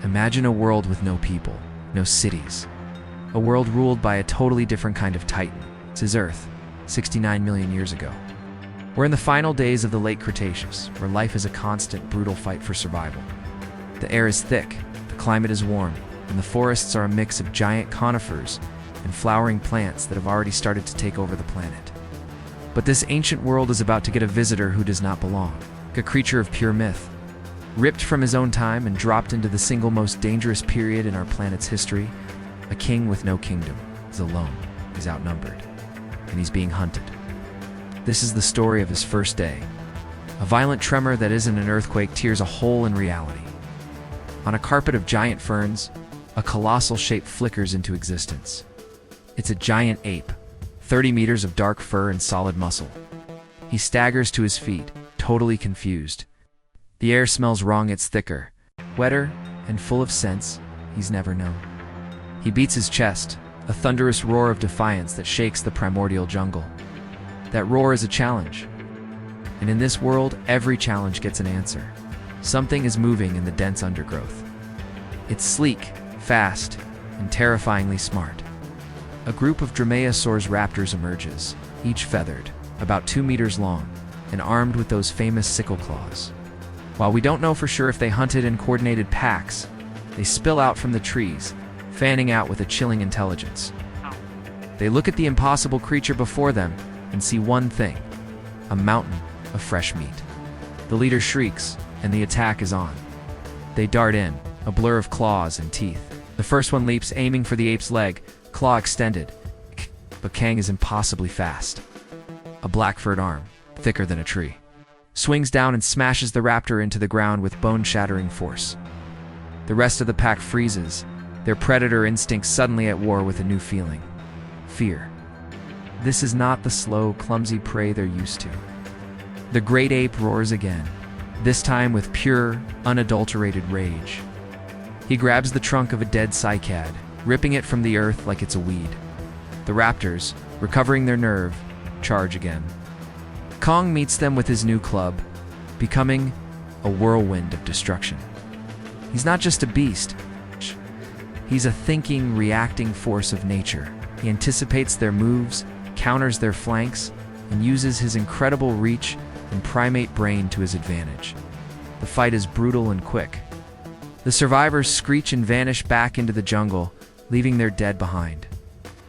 Imagine a world with no people, no cities. A world ruled by a totally different kind of titan. It's his Earth, 69 million years ago. We're in the final days of the late Cretaceous, where life is a constant, brutal fight for survival. The air is thick, the climate is warm, and the forests are a mix of giant conifers and flowering plants that have already started to take over the planet. But this ancient world is about to get a visitor who does not belong, a creature of pure myth. Ripped from his own time and dropped into the single most dangerous period in our planet's history, a king with no kingdom is alone, he's outnumbered, and he's being hunted. This is the story of his first day. A violent tremor that isn't an earthquake tears a hole in reality. On a carpet of giant ferns, a colossal shape flickers into existence. It's a giant ape, 30 meters of dark fur and solid muscle. He staggers to his feet, totally confused. The air smells wrong, it's thicker, wetter, and full of scents he's never known. He beats his chest, a thunderous roar of defiance that shakes the primordial jungle. That roar is a challenge. And in this world, every challenge gets an answer. Something is moving in the dense undergrowth. It's sleek, fast, and terrifyingly smart. A group of dromaeosaurs raptors emerges, each feathered, about 2 meters long, and armed with those famous sickle claws. While we don't know for sure if they hunted in coordinated packs, they spill out from the trees, fanning out with a chilling intelligence. They look at the impossible creature before them and see one thing: a mountain of fresh meat. The leader shrieks, and the attack is on. They dart in, a blur of claws and teeth. The first one leaps, aiming for the ape's leg, claw extended. But Kang is impossibly fast. A black-furred arm, thicker than a tree, swings down and smashes the raptor into the ground with bone-shattering force. The rest of the pack freezes, their predator instincts suddenly at war with a new feeling: fear. This is not the slow, clumsy prey they're used to. The great ape roars again, this time with pure, unadulterated rage. He grabs the trunk of a dead cycad, ripping it from the earth like it's a weed. The raptors, recovering their nerve, charge again. Kong meets them with his new club, becoming a whirlwind of destruction. He's not just a beast. He's a thinking, reacting force of nature. He anticipates their moves, counters their flanks, and uses his incredible reach and primate brain to his advantage. The fight is brutal and quick. The survivors screech and vanish back into the jungle, leaving their dead behind.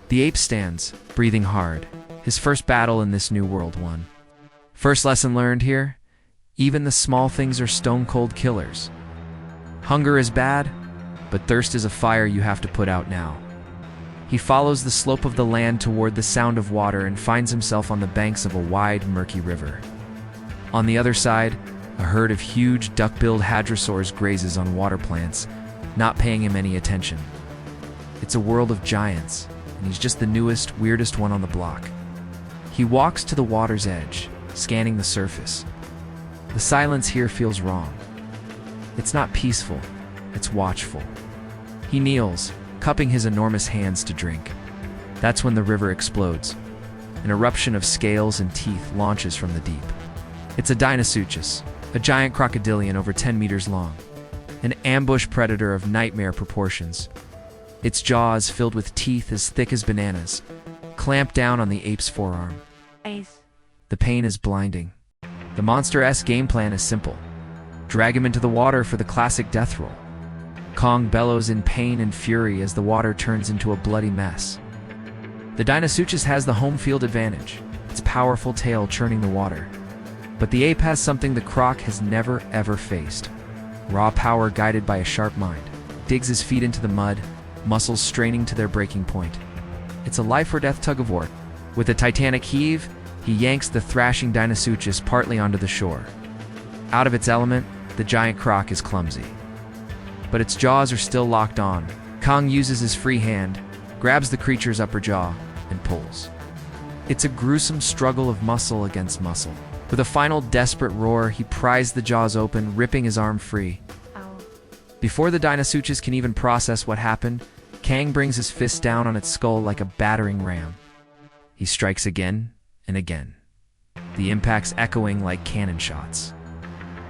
The ape stands, breathing hard, his first battle in this new world won. First lesson learned here: even the small things are stone-cold killers. Hunger is bad, but thirst is a fire you have to put out now. He follows the slope of the land toward the sound of water and finds himself on the banks of a wide, murky river. On the other side, a herd of huge duck-billed hadrosaurs grazes on water plants, not paying him any attention. It's a world of giants, and he's just the newest, weirdest one on the block. He walks to the water's edge, scanning the surface. The silence here feels wrong. It's not peaceful, it's watchful. He kneels, cupping his enormous hands to drink. That's when the river explodes. An eruption of scales and teeth launches from the deep. It's a Deinosuchus, a giant crocodilian over 10 meters long, an ambush predator of nightmare proportions. Its jaws, filled with teeth as thick as bananas, clamp down on the ape's forearm. The pain is blinding. The Monster-esque game plan is simple: drag him into the water for the classic death roll. Kong bellows in pain and fury as the water turns into a bloody mess. The Deinosuchus has the home field advantage, its powerful tail churning the water. But the ape has something the croc has never ever faced: raw power guided by a sharp mind. Digs his feet into the mud, muscles straining to their breaking point. It's a life-or-death tug-of-war. With a titanic heave, he yanks the thrashing Deinosuchus partly onto the shore. Out of its element, the giant croc is clumsy. But its jaws are still locked on. Kong uses his free hand, grabs the creature's upper jaw, and pulls. It's a gruesome struggle of muscle against muscle. With a final desperate roar, he pries the jaws open, ripping his arm free. Ow. Before the Deinosuchus can even process what happened, Kang brings his fist down on its skull like a battering ram. He strikes again and again, the impacts echoing like cannon shots.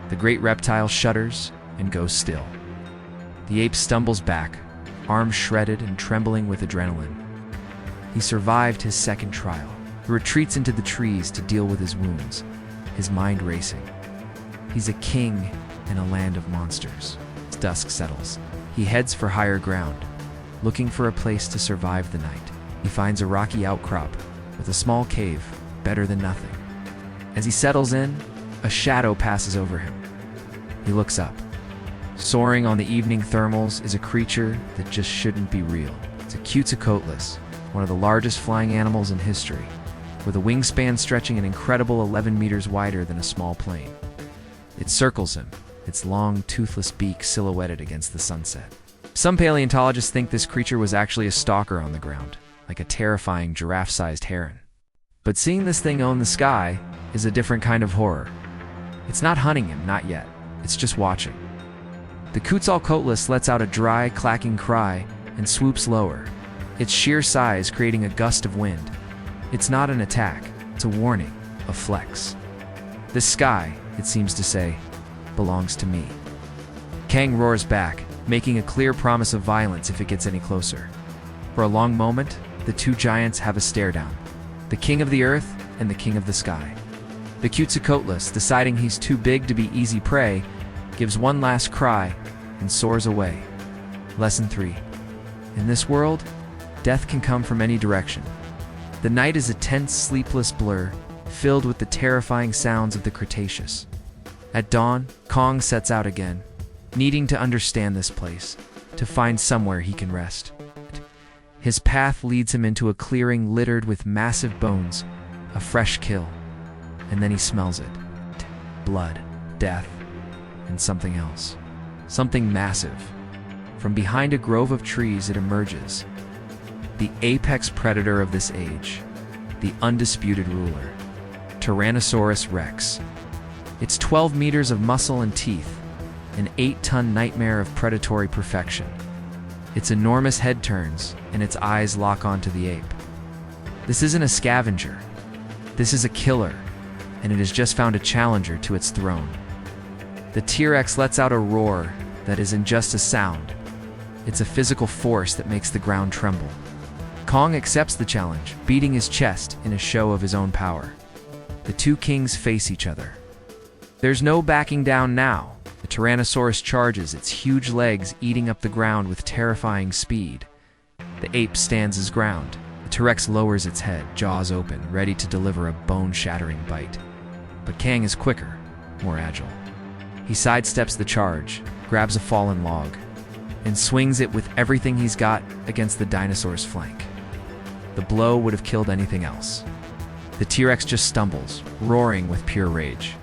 The great reptile shudders and goes still. The ape stumbles back, arms shredded and trembling with adrenaline. He survived his second trial. He retreats into the trees to deal with his wounds, his mind racing. He's a king in a land of monsters. As dusk settles, he heads for higher ground, looking for a place to survive the night. He finds a rocky outcrop with a small cave, better than nothing. As he settles in, a shadow passes over him. He looks up. Soaring on the evening thermals is a creature that just shouldn't be real. It's a Quetzalcoatlus, one of the largest flying animals in history, with a wingspan stretching an incredible 11 meters wider than a small plane. It circles him, its long, toothless beak silhouetted against the sunset. Some paleontologists think this creature was actually a stalker on the ground, like a terrifying giraffe-sized heron. But seeing this thing own the sky is a different kind of horror. It's not hunting him, not yet. It's just watching. The Quetzalcoatlus lets out a dry, clacking cry and swoops lower, its sheer size creating a gust of wind. It's not an attack, it's a warning, a flex. This sky, it seems to say, belongs to me. Kang roars back, making a clear promise of violence if it gets any closer. For a long moment, the two giants have a stare down, the king of the earth and the king of the sky. The Quetzalcoatlus, deciding he's too big to be easy prey, gives one last cry and soars away. Lesson 3. In this world, death can come from any direction. The night is a tense, sleepless blur, filled with the terrifying sounds of the Cretaceous. At dawn, Kong sets out again, needing to understand this place, to find somewhere he can rest. His path leads him into a clearing littered with massive bones, a fresh kill, and then he smells it. Blood, death, and something else. Something massive. From behind a grove of trees it emerges. The apex predator of this age, the undisputed ruler, Tyrannosaurus rex. It's 12 meters of muscle and teeth, an 8-ton nightmare of predatory perfection. Its enormous head turns, and its eyes lock onto the ape. This isn't a scavenger. This is a killer, and it has just found a challenger to its throne. The T-Rex lets out a roar that isn't just a sound. It's a physical force that makes the ground tremble. Kong accepts the challenge, beating his chest in a show of his own power. The two kings face each other. There's no backing down now. The Tyrannosaurus charges, its huge legs eating up the ground with terrifying speed. The ape stands his ground. The T-Rex lowers its head, jaws open, ready to deliver a bone-shattering bite. But Kang is quicker, more agile. He sidesteps the charge, grabs a fallen log, and swings it with everything he's got against the dinosaur's flank. The blow would have killed anything else. The T-Rex just stumbles, roaring with pure rage.